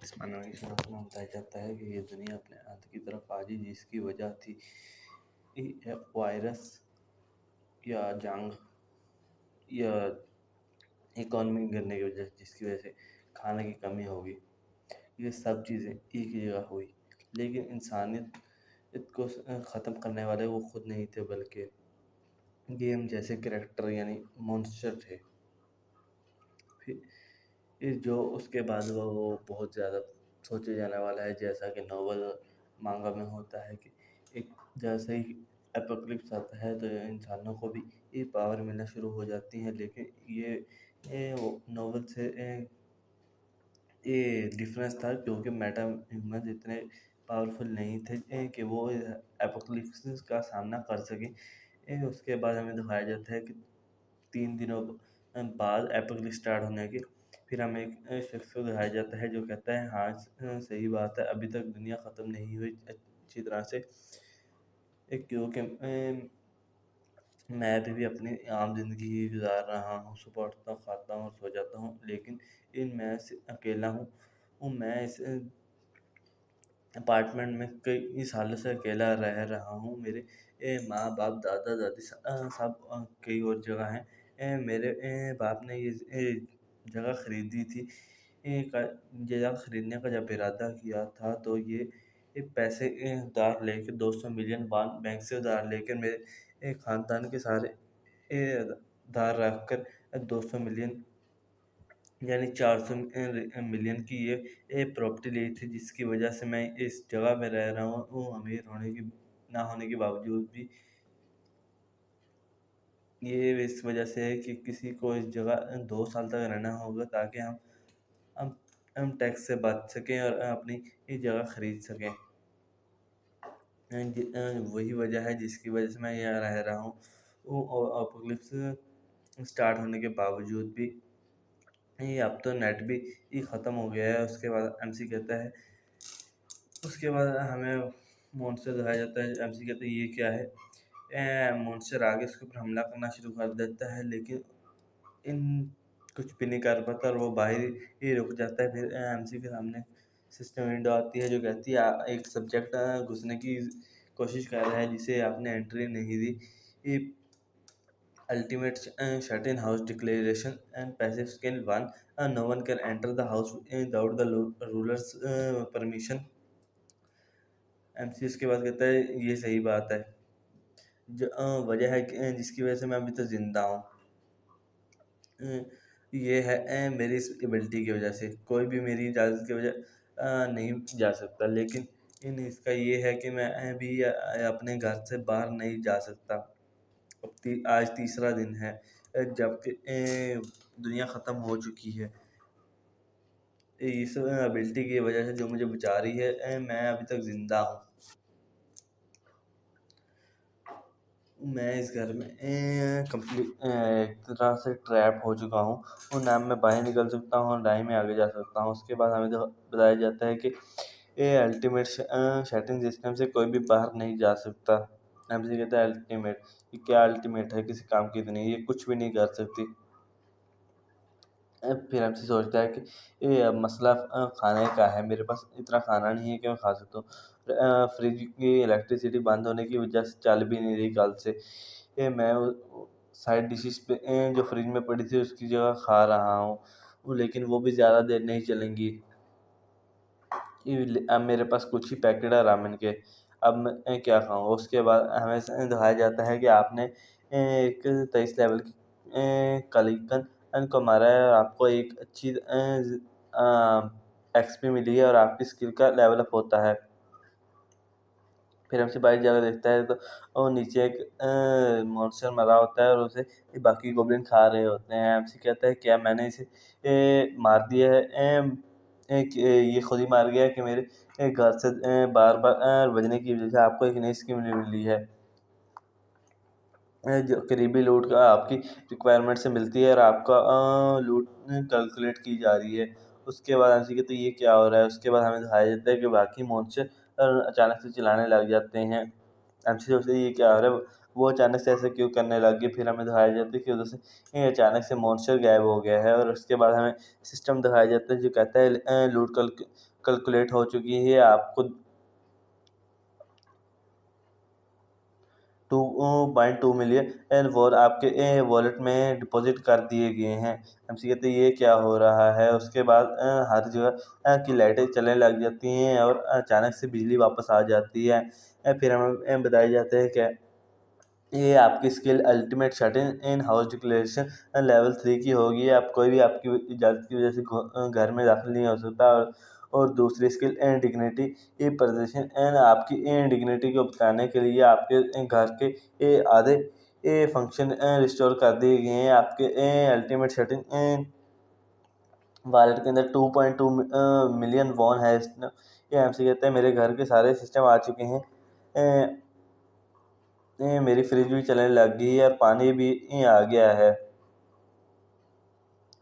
इस मानवीय शास्त्र में बताया जाता है कि ये दुनिया अपने अंत की तरफ आ गई, जिसकी वजह थी वायरस या जंग या इकॉनमी गिरने की वजह से, जिसकी वजह से खाने की कमी होगी। ये सब चीज़ें एक ही जगह हुई, लेकिन इंसानियत को ख़त्म करने वाले वो खुद नहीं थे, बल्कि गेम जैसे कैरेक्टर यानी मॉन्स्टर थे। फिर ये जो उसके बाद वो बहुत ज़्यादा सोचे जाने वाला है, जैसा कि नॉवल मांगा में होता है कि एक जैसे ही एपोकलिप्स आता है तो इंसानों को भी ये पावर मिलना शुरू हो जाती है। लेकिन ये वो नॉवल से ये डिफरेंस था, क्योंकि मेटा ह्यूमंस इतने पावरफुल नहीं थे कि वो एपोकलिप्स का सामना कर सके। उसके बाद हमें दिखाया जाता है कि 3 दिनों बाद एपोकलिप्स स्टार्ट होने के फिर हमें एक शख्स को दिखाया जाता है जो कहता है हाँ सही बात है, अभी तक दुनिया ख़त्म नहीं हुई अच्छी तरह से। क्योंकि मैं अभी भी अपनी आम ज़िंदगी ही गुजार रहा हूँ, सुबह उठता हूँ, खाता हूँ और सो जाता हूँ, लेकिन मैं से अकेला हूँ। मैं इस अपार्टमेंट में कई सालों से अकेला रह रहा हूँ। मेरे माँ बाप दादा दादी सब कई और जगह हैं। मेरे बाप ने ये जगह खरीदी थी। जगह खरीदने का जब इरादा किया था तो ये पैसे उधार लेके 200 मिलियन बैंक से उधार लेकर मेरे ख़ानदान के सारे उधार रख कर 200 मिलियन यानी 400 मिलियन की ये प्रॉपर्टी ली थी, जिसकी वजह से मैं इस जगह पे रह रहा हूँ। वो अमीर होने की ना होने के बावजूद भी ये इस वजह से है कि किसी को इस जगह 2 साल तक रहना होगा, ताकि हम हम टैक्स से बच सकें और अपनी ये जगह खरीद सकें। वही वजह है जिसकी वजह से मैं यहाँ रह रहा हूँ। अपोकलिप्स स्टार्ट होने के बावजूद भी ये अब तो नेट भी ये ख़त्म हो गया है। उसके बाद एमसी कहता है, उसके बाद हमें मॉन्स्टर दिखाया जाता है। एमसी कहता है ये क्या है। मॉन्स्टर आगे उसके ऊपर हमला करना शुरू कर देता है, लेकिन इन कुछ भी नहीं कर पाता और वो बाहर ही रुक जाता है। फिर एमसी के सामने सिस्टम विंडो आती है जो कहती है एक सब्जेक्ट घुसने की कोशिश कर रहा है जिसे आपने एंट्री नहीं दी। ये ultimate shut in house declaration and passive skill 1, no one can enter the house without the rulers permission. MC उसके बाद कहता है ये सही बात है, जो वजह है कि जिसकी वजह से मैं अभी तक जिंदा हूँ। ये है मेरी इस एबिलिटी की वजह से। कोई भी मेरी इजाज़त की वजह नहीं जा सकता, लेकिन इसका ये है कि मैं भी अपने घर से बाहर नहीं जा सकता। आज तीसरा दिन है जबकि दुनिया ख़त्म हो चुकी है। इस एबिलिटी की वजह से जो मुझे बचा रही है, मैं अभी तक ज़िंदा हूँ। मैं इस घर में कंप्लीट एक तरह से ट्रैप हो चुका हूँ, और ना मैं बाहर निकल सकता हूँ ना ही मैं आगे जा सकता हूँ। उसके बाद हमें बताया जाता है कि ये अल्टीमेट शटिंग सिस्टम से कोई भी बाहर नहीं जा सकता। हमसे कहता है अल्टीमेट, ये क्या अल्टीमेट है, किसी काम की तो नहीं, ये कुछ भी नहीं कर सकती। फिर हमसे सोचता है कि ये अब मसला खाने का है, मेरे पास इतना खाना नहीं है कि मैं खा सकता हूँ। फ्रिज की इलेक्ट्रिसिटी बंद होने की वजह से चल भी नहीं रही कल से। मैं साइड डिशेस पे जो फ्रिज में पड़ी थी उसकी जगह खा रहा हूँ, लेकिन वो भी ज़्यादा देर नहीं चलेंगी। अब मेरे पास कुछ ही पैकेट है रामेन के, अब मैं क्या खाऊँ। उसके बाद हमें दिखाया जाता है कि आपने एक 23 लेवल की कलीकन को मारा है और आपको एक अच्छी एक्सपी मिली है और आपकी स्किल का लेवल अप होता है। फिर हमसे बाहर जाकर देखता है तो वो नीचे एक मॉन्स्टर मरा होता है और उसे बाकी गोब्लिन खा रहे होते हैं। एमसी कहता है क्या मैंने इसे मार दिया है। ये खुद ही मार गया है कि मेरे घर से बार बार बजने की वजह से आपको एक नई स्किल मिली है, जो करीबी लूट का आपकी रिक्वायरमेंट से मिलती है और आपका लूट कैलकुलेट की जा रही है। उसके बाद एमसी कहते हैं ये क्या हो रहा है। उसके बाद हमें दिखाया जाता है कि बाकी मॉन्स्टर अचानक से चिल्लाने लग जाते हैं। एमसी सोचते हैं ये क्या हो रहा है, वो अचानक से ऐसे क्यों करने लग गए। फिर हमें दिखाया जाता है कि उधर से अचानक से मॉन्स्टर गायब हो गया है। और उसके बाद हमें सिस्टम दिखाया जाता है जो कहता है लूट कैलकुलेट हो चुकी है, आपको 2.2 मिलियन वॉर आपके वॉलेट में डिपॉजिट कर दिए गए हैं। एमसी कहते हैं ये क्या हो रहा है। उसके बाद हर जगह की लाइटें चलने लग जाती हैं और अचानक से बिजली वापस आ जाती है। फिर हमें बताया जाता है कि ये आपकी स्किल अल्टीमेट शटन इन हाउस डिक्लेरेशन लेवल 3 की होगी। आप कोई भी आपकी इजाज़त की वजह से घर में दाखिल नहीं हो सकता। और दूसरी स्किल एंड डिग्निटी ये प्रदर्शन एंड आपकी डिग्निटी को बताने के लिए आपके घर के आधे फंक्शन रिस्टोर कर दिए गए हैं। आपके अल्टीमेट शटन वॉलेट के अंदर 2.2 मिलियन वॉन है। ये एमसी कहते हैं मेरे घर के सारे सिस्टम आ चुके हैं। मेरी फ्रिज भी चलने लग गई है और पानी भी आ गया है।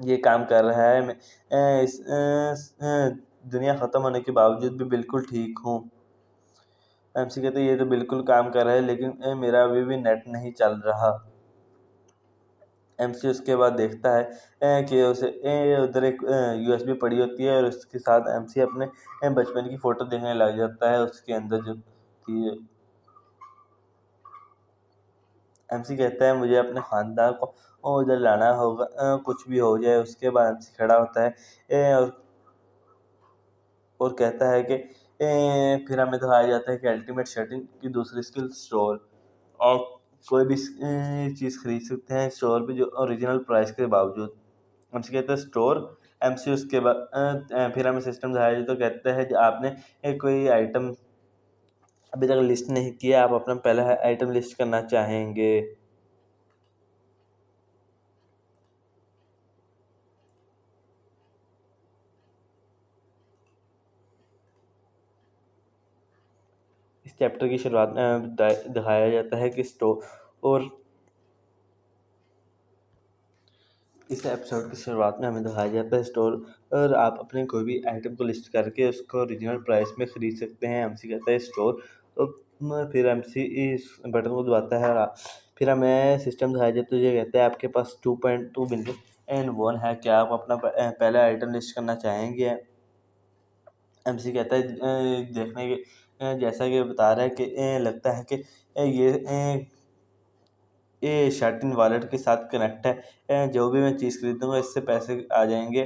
ये काम कर रहा है। मैं दुनिया ख़त्म होने के बावजूद भी बिल्कुल ठीक हूँ। एमसी कहते हैं ये तो बिल्कुल काम कर रहा है, लेकिन मेरा अभी भी नेट नहीं चल रहा। एमसी उसके बाद देखता है कि उसे उधर एक यूएसबी पड़ी होती है और उसके साथ एमसी अपने बचपन की फ़ोटो देखने लग जाता है। उसके अंदर जो थी एमसी कहता है मुझे अपने ख़ानदान को उधर लाना होगा, कुछ भी हो जाए। उसके बाद एमसी खड़ा होता है और कहता है कि फिर हमें दिखाया जाता है कि अल्टीमेट शटरिंग की दूसरी स्किल स्टोर। आप कोई भी चीज़ खरीद सकते हैं स्टोर पे जो ओरिजिनल प्राइस के बावजूद। एमसी कहता है स्टोर। एमसी उसके बाद फिर हमें सिस्टम दिखाया जाता है। तो कहता है कि आपने कोई आइटम अभी तक लिस्ट नहीं किया, आप अपना पहला आइटम लिस्ट करना चाहेंगे। इस चैप्टर की शुरुआत में दिखाया जाता है कि स्टोर और इस एपिसोड की शुरुआत में हमें दिखाया जाता है स्टोर और आप अपने कोई भी आइटम को लिस्ट करके उसको ओरिजिनल प्राइस में ख़रीद सकते हैं। एमसी कहता है स्टोर। तो फिर एमसी इस बटन को दबाता है और फिर हमें सिस्टम दिखाया जाता है। ये कहता है आपके पास 2.2 बिलियन एंड वन है, क्या आप अपना पहला आइटम लिस्ट करना चाहेंगे। एमसी कहता है देखने के जैसा कि बता रहा है कि लगता है कि ये शर्टिन वॉलेट के साथ कनेक्ट है। जो भी मैं चीज़ खरीदूँगा इससे पैसे आ जाएंगे।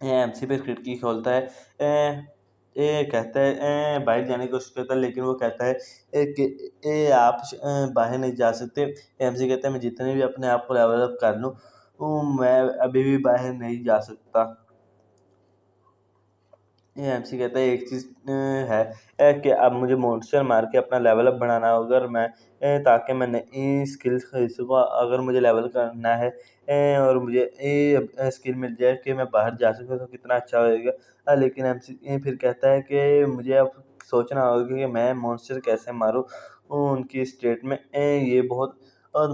एमसी फिर खिड़की खोलता है। ये कहता है बाहर जाने की कोशिश करता है, लेकिन वो कहता है कि आप बाहर नहीं जा सकते। एमसी कहता है मैं जितने भी अपने आप को लेवल अप कर लूँ मैं अभी भी बाहर नहीं जा सकता। ये एमसी कहता है एक चीज़ है कि अब मुझे मॉन्स्टर मार के अपना लेवल अप बढ़ाना होगा और मैं ताकि मैं नई स्किल्स खरीद सकूँ। अगर मुझे लेवल करना है और मुझे स्किल मिल जाए कि मैं बाहर जा सकूँ तो कितना अच्छा होएगा। लेकिन एमसी फिर कहता है कि मुझे अब सोचना होगा कि मैं मॉन्स्टर कैसे मारूँ उनकी स्टेट में। ये बहुत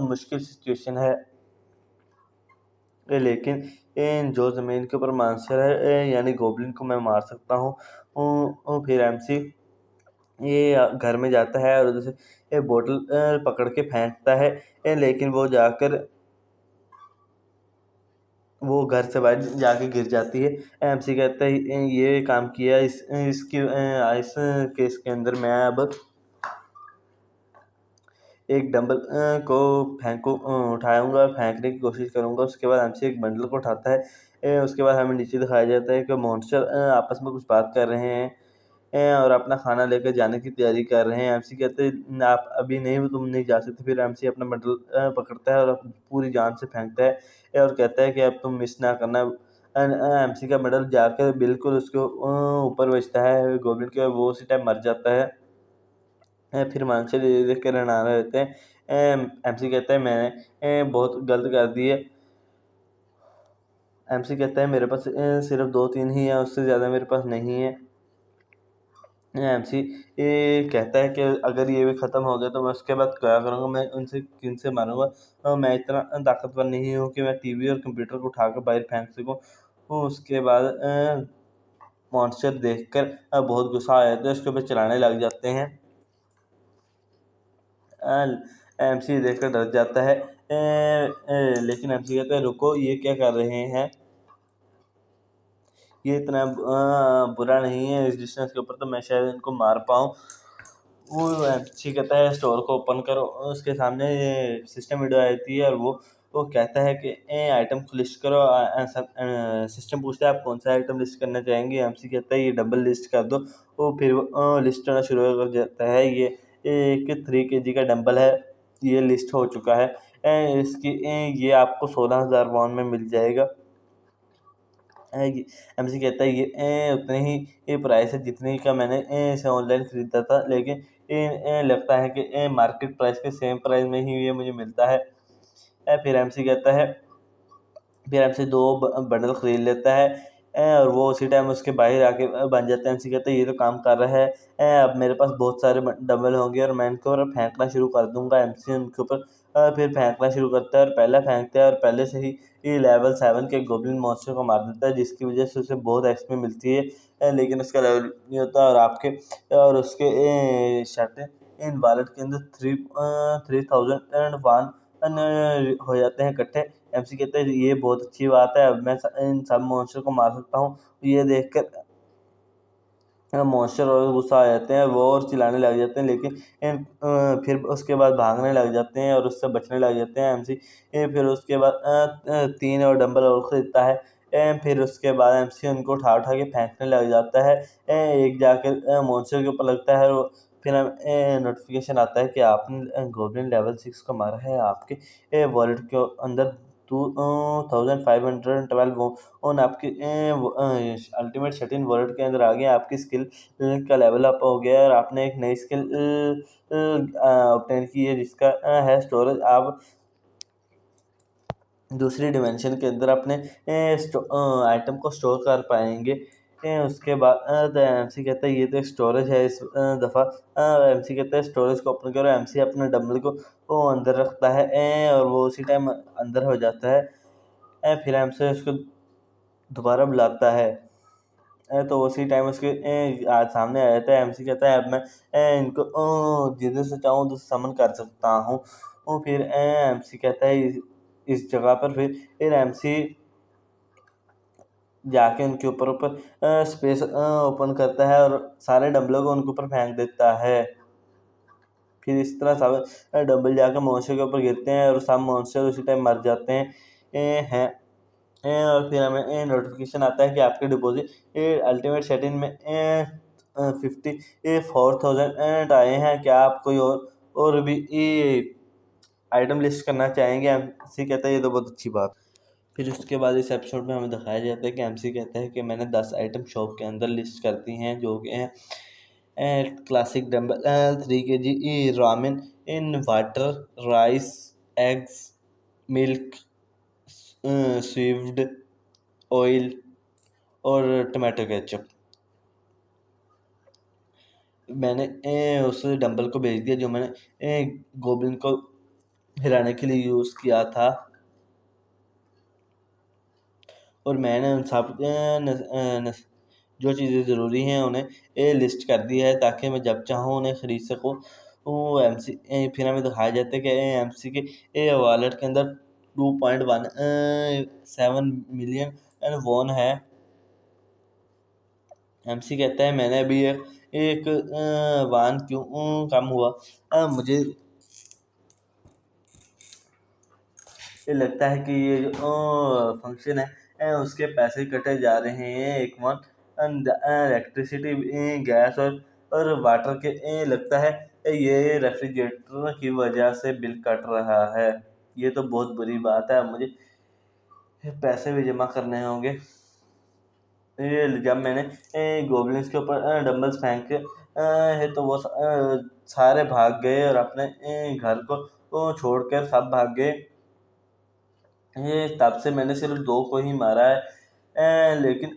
मुश्किल सिचुएशन है। लेकिन जो ज़मीन के ऊपर मॉन्स्टर है यानी गोब्लिन को मैं मार सकता हूँ। फिर एमसी ये घर में जाता है और उधर से एक बोतल पकड़ के फेंकता है। लेकिन वो जाकर वो घर से बाहर जाके गिर जाती है। एमसी कहता है ये काम किया इस केस के अंदर मैं अब एक डंबल को उठाऊँगा और फेंकने की कोशिश करूँगा। उसके बाद एमसी एक बंडल को उठाता है। उसके बाद हमें नीचे दिखाया जाता है कि मॉन्स्टर आपस में कुछ बात कर रहे हैं और अपना खाना लेकर जाने की तैयारी कर रहे हैं। एमसी कहते हैं आप अभी नहीं, तुम नहीं जा सकते। फिर एमसी अपना बंडल पकड़ता है और पूरी जान से फेंकता है और कहता है कि अब तुम मिस ना करना। एमसी का बंडल जाकर बिल्कुल उसके ऊपर बजता है गोब्लिन के, वो उसी टाइम मर जाता है। फिर मानसिक देख कर रनाना रहते हैं। एमसी कहता है मैंने बहुत गलत कर दी है। एमसी कहता है मेरे पास सिर्फ 2-3 ही है, उससे ज़्यादा मेरे पास नहीं है। एमसी ये कहता है कि अगर ये भी ख़त्म हो गया तो मैं उसके बाद क्या करूँगा, मैं उनसे किनसे मारूँगा। मैं इतना ताकतवर नहीं हूँ कि मैं टीवी और कंप्यूटर को उठाकर बाहर फेंक सकूँ। उसके बाद मॉन्स्टर देखकर बहुत गुस्सा आ जाता है, उसके ऊपर चलाने लग जाते हैं। एमसी देखकर डर जाता है। लेकिन एमसी कहता है रुको, ये क्या कर रहे हैं। ये इतना बुरा नहीं है, इस डिस्टेंस के ऊपर तो मैं शायद इनको मार पाऊँ। वो एमसी कहता है स्टोर को ओपन करो, उसके सामने सिस्टम विंडो आती है और वो कहता है कि आइटम को लिस्ट करो। सिस्टम पूछता है आप कौन सा आइटम लिस्ट करना चाहेंगे। एमसी कहता है ये डबल लिस्ट कर दो। वो फिर लिस्ट करना शुरू कर देता है। ये एक 3 kg का डंबल है, ये लिस्ट हो चुका है। इसकी ये आपको 16,000 वॉन में मिल जाएगा। एमसी कहता है ये उतने ही ये प्राइस है जितने का मैंने इसे ऑनलाइन खरीदा था, लेकिन लगता है कि मार्केट प्राइस के सेम प्राइस में ही ये मुझे मिलता है। फिर एमसी कहता है, फिर एमसी 2 बंडल खरीद लेता है। और वो उसी टाइम उसके बाहर आके बन जाता है। एमसी कहता है ये तो काम कर रहा है। अब मेरे पास बहुत सारे डंबल होंगे और मैं इनके ऊपर फेंकना शुरू कर दूंगा। एमसी उनके ऊपर फिर फेंकना शुरू करता है और पहला फेंकता है और पहले से ही ये लेवल 7 के गोब्लिन मॉन्स्टर को मार देता है, जिसकी वजह से उसे बहुत एक्सपी मिलती है। लेकिन उसका लेवल नहीं होता और उसके शर्ट इन वॉलेट के अंदर 3001 हो जाते हैं इकट्ठे। एमसी कहते हैं ये बहुत अच्छी बात है, अब मैं इन सब मॉन्स्टर को मार सकता हूँ। ये देखकर मॉन्स्टर और गुस्सा आ जाते हैं, वो और चिल्लाने लग जाते हैं, लेकिन फिर उसके बाद भागने लग जाते हैं और उससे बचने लग जाते हैं। एमसी फिर उसके बाद 3 और डंबल और खरीदता है। फिर उसके बाद एमसी उनको उठा उठा के फेंकने लग जाता है। एक जाकर मॉन्स्टर के ऊपर लगता है और फिर नोटिफिकेशन आता है कि आपने गोब्लिन लेवल 6 को मारा है। आपके वॉलेट के अंदर 2512 ऑन आपकी अल्टीमेट शटिन वॉलेट के अंदर आ गया। आपकी स्किल का लेवल अप हो गया और आपने एक नई स्किल ऑब्टेन की है, जिसका है स्टोरेज। आप दूसरी डिमेंशन के अंदर अपने आइटम को स्टोर कर पाएंगे। उसके बाद एमसी कहता है ये तो एक स्टोरेज है इस दफ़ा। एमसी कहता है स्टोरेज को ओपन करो। एमसी अपने डंबल को वो अंदर रखता है और वो उसी टाइम अंदर हो जाता है। फिर एमसी उसको दोबारा बुलाता है। तो उसी टाइम उसके आज सामने आ जाता है। एमसी कहता है अब मैं इनको जिधर से चाहूँ उधर समन कर सकता हूँ। फिर एमसी कहता है इस जगह पर फिर एमसी जाके उनके ऊपर ऊपर स्पेस ओपन करता है और सारे डंबलों को उनके ऊपर फेंक देता है। फिर इस तरह सब डंबल जाकर मॉन्स्टर के ऊपर गिरते हैं और सब मॉन्स्टर उसी टाइम मर जाते हैं। और फिर हमें नोटिफिकेशन आता है कि आपके डिपॉजिट अल्टीमेट सेटिंग में 54,000 आए हैं। क्या आप कोई और भी आइटम लिस्ट करना चाहेंगे। एमसी कहता है ये तो बहुत अच्छी बात। फिर उसके बाद इस एपिसोड में हमें दिखाया जाता है कि एमसी कहता है कि मैंने 10 आइटम शॉप के अंदर लिस्ट कर दी हैं, जो कि हैं classic dumbbell 3 kg ramen in water, rice, eggs, milk, sweet oil और टमाटो केचप। मैंने उस डंबल को भेज दिया जो मैंने गोब्लिन को हिलाने के लिए यूज़ किया था। और मैंने उन सब जो चीज़ें ज़रूरी हैं उन्हें लिस्ट कर दिया है, ताकि मैं जब चाहूँ उन्हें ख़रीद सकूँ। वो एमसी फिर हमें दिखाया जाता है कि एमसी के वॉलेट के अंदर 2.17 मिलियन वॉन है। एमसी कहता है मैंने अभी एक वान क्यों कम हुआ। मुझे ये लगता है कि ये जो फंक्शन है उसके पैसे कटे जा रहे हैं। एक मंथ इलेक्ट्रिसिटी, गैस और वाटर के लगता है ये रेफ्रिजरेटर की वजह से बिल कट रहा है। ये तो बहुत बुरी बात है। मुझे पैसे भी जमा करने होंगे। जब मैंने गोब्लिन्स के ऊपर डंबल्स फेंके है तो वो सारे भाग गए और अपने घर को छोड़कर सब भाग गए। तब से मैंने सिर्फ 2 को ही मारा है। लेकिन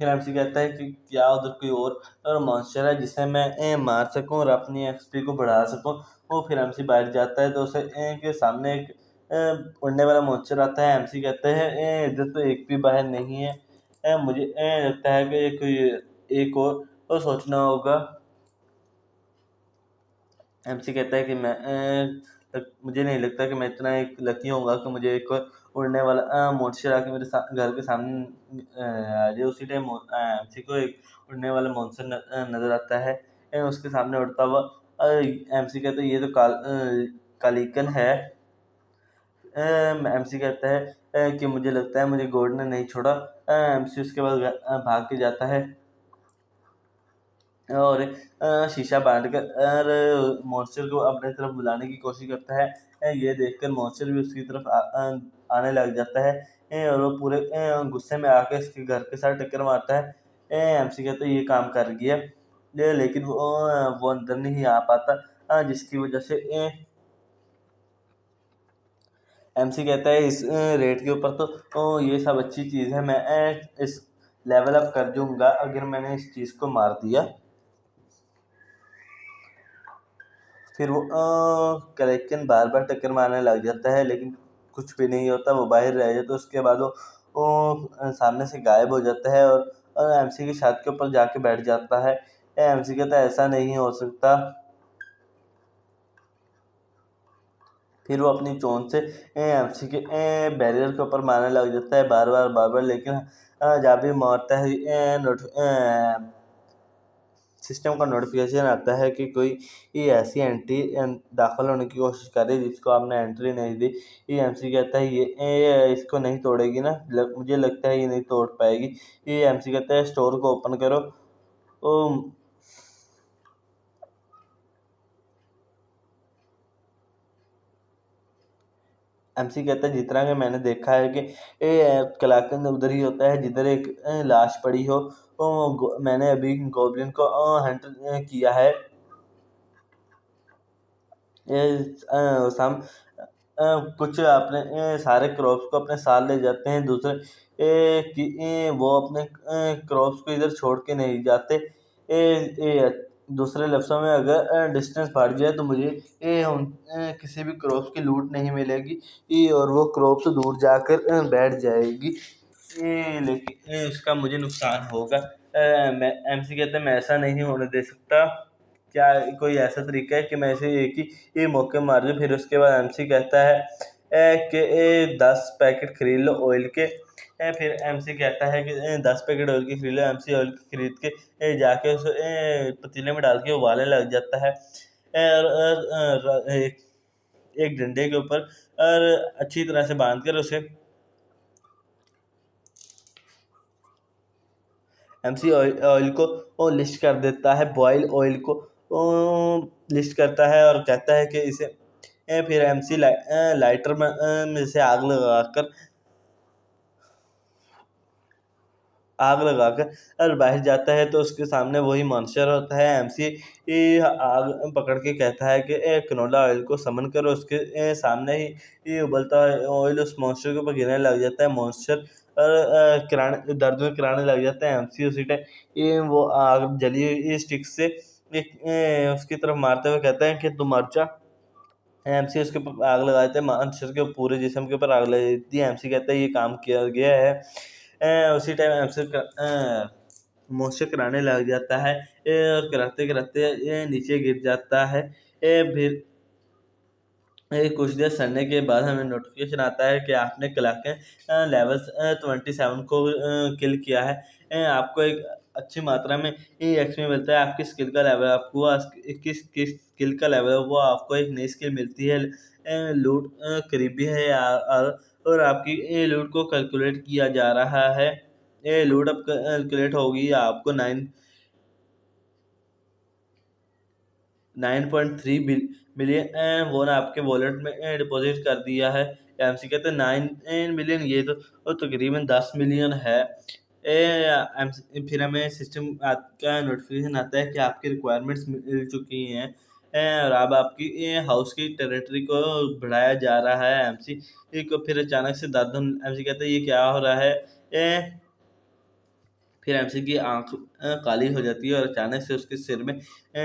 फिर एमसी कहता है कि क्या उधर कोई और मॉन्स्टर है जिसे मैं मार सकूं और अपनी एक्सपी को बढ़ा सकूं। वो फिर एमसी बाहर जाता है तो उसे के सामने एक उड़ने वाला मॉन्स्टर आता है। एमसी कहते हैं इधर तो एक भी बाहर नहीं है। मुझे लगता है कि कोई एक और सोचना होगा। एमसी कहता है कि मुझे नहीं लगता कि मैं इतना एक लकी होऊंगा कि मुझे एक उड़ने वाला मोन्स्टर आके मेरे घर के सामने आ जाए। उसी टाइम एमसी को एक उड़ने वाला मॉन्स्टर नजर आता है। उसके सामने उड़ता हुआ एमसी कहता है ये तो कालिकन है। एमसी कहता है कि मुझे लगता है मुझे गॉड ने नहीं छोड़ा। एमसी उसके बाद भाग के जाता है और शीशा बांध कर मॉन्स्टर को अपने तरफ बुलाने की कोशिश करता है। ये देखकर मॉन्स्टर भी उसकी तरफ आने लग जाता है। और वो पूरे गुस्से में आकर इसके घर के साथ टक्कर मारता है। एमसी कहता है ये काम कर गया। लेकिन वो अंदर नहीं आ पाता, जिसकी वजह से एमसी कहता है इस रेट के ऊपर तो ये सब अच्छी चीज़ है, मैं इस लेवल अप कर दूंगा अगर मैंने इस चीज़ को मार दिया। फिर वो कलेक्शन बार बार टक्कर मारने लग जाता है, लेकिन कुछ भी नहीं होता, वो बाहर रह जाता है। उसके बाद वो सामने से गायब हो जाता है और एमसी की छत के ऊपर जाके बैठ जाता है। एमसी कहता है ऐसा नहीं हो सकता। फिर वो अपनी चोंच से एमसी के बैरियर के ऊपर मारने लग जाता है बार बार, लेकिन जब भी मारता है सिस्टम का नोटिफिकेशन आता है कि कोई ये ऐसी एंट्री दाखिल होने की कोशिश कर रही है जिसको आपने एंट्री नहीं दी। ये एमसी कहता है ये इसको नहीं तोड़ेगी ना, मुझे लगता है ये नहीं तोड़ पाएगी। ये एमसी कहता है स्टोर को ओपन करो। एमसी कहता है जितना कि मैंने देखा है कि कलाकंद उधर ही होता है जिधर एक लाश पड़ी हो। मैंने अभी गॉब्लिन को हंट किया है। हम कुछ अपने सारे क्रॉप्स को अपने साथ ले जाते हैं। दूसरे वो अपने क्रॉप्स को इधर छोड़ के नहीं जाते। दूसरे लफ्ज़ों में अगर डिस्टेंस बढ़ जाए तो मुझे किसी भी क्रॉप्स की लूट नहीं मिलेगी, और वो क्रॉप्स दूर जाकर बैठ जाएगी। लेकिन इसका मुझे नुकसान होगा। मैं एमसी कहते हैं मैं ऐसा नहीं होने दे सकता। क्या कोई ऐसा तरीका है कि मैं इसे एक ही मौके मार दूँ? फिर उसके बाद एमसी कहता है कि 10 पैकेट खरीद लो ऑयल के। फिर एमसी कहता है कि 10 पैकेट ऑयल के खरीद लो। एमसी ऑयल खरीद के जाके उसे पतीले में डाल के उबालने लग जाता है। और एक डंडे के ऊपर और अच्छी तरह से बांध कर उसे एमसी ऑयल को वो लिस्ट कर देता है, बॉयल ऑयल को लिस्ट करता है और कहता है कि इसे फिर एमसी लाइटर में से आग लगाकर और बाहर जाता है तो उसके सामने वही मॉन्स्टर होता है। एमसी आग पकड़ के कहता है कि कनोला ऑयल को समन करो। उसके सामने ही ये उबलता ऑयल उस मॉन्स्टर के ऊपर गिरने लग जाता है। मॉन्स्टर और किराने दर्द में कराने लग जाता है। एमसी उसी टाइम वो आग जली हुई स्टिक से उसकी तरफ मारते हुए कहता है कि तुम मर जा। एमसी उसके ऊपर आग लगा देते हैं, मॉन्स्टर के पूरे जिस्म के ऊपर आग लग जाती है। एमसी कहता है ये काम किया गया है। उसी टाइम एमसी मॉन्स्टर कराने लग जाता है और कराते कराते नीचे गिर जाता है। फिर कुछ देर सड़ने के बाद हमें नोटिफिकेशन आता है कि आपने क्लाके लेवल 27 को किल किया है। आपको एक अच्छी मात्रा में एक्सपी मिलता है। आपकी स्किल का लेवल आपको किस किस स्किल का लेवल है वो आपको एक नई स्किल मिलती है। लूट करीबी है और आपकी लूट को कैलकुलेट किया जा रहा है। ये लूट अब कैलकुलेट होगी आपको 9.3 मिलियन वो ना आपके वॉलेट में डिपॉजिट कर दिया है। एमसी कहते हैं 9 मिलियन, ये तो तकरीबन 10 मिलियन है। फिर हमें सिस्टम का नोटिफिकेशन आता है कि आपकी रिक्वायरमेंट्स मिल चुकी हैं और अब आपकी हाउस की टेरिटरी को बढ़ाया जा रहा है। एमसी को फिर अचानक से दर्द एमसी कहते हैं ये क्या हो रहा है। फिर एमसी की आंख काली हो जाती है और अचानक से उसके सिर में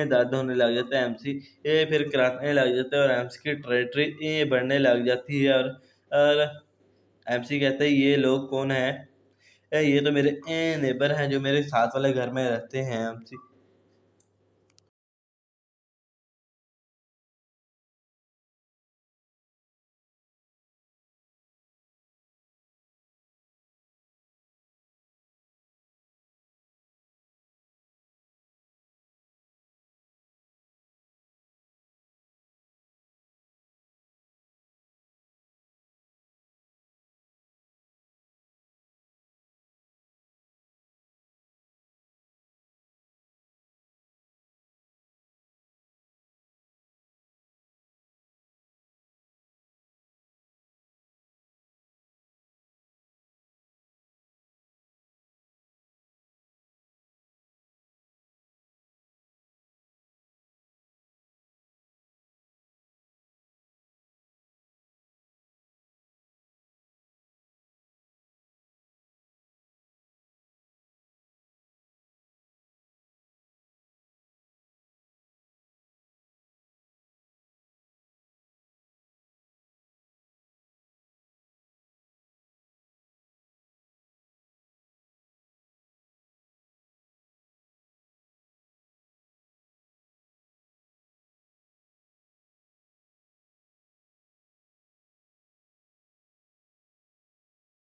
दर्द होने लग जाता है। एमसी फिर कराने लग जाता है और एमसी की टेरिटरी बढ़ने लग जाती है। और एमसी कहता है ये लोग कौन है? ये तो मेरे नेबर हैं जो मेरे साथ वाले घर में रहते हैं। एमसी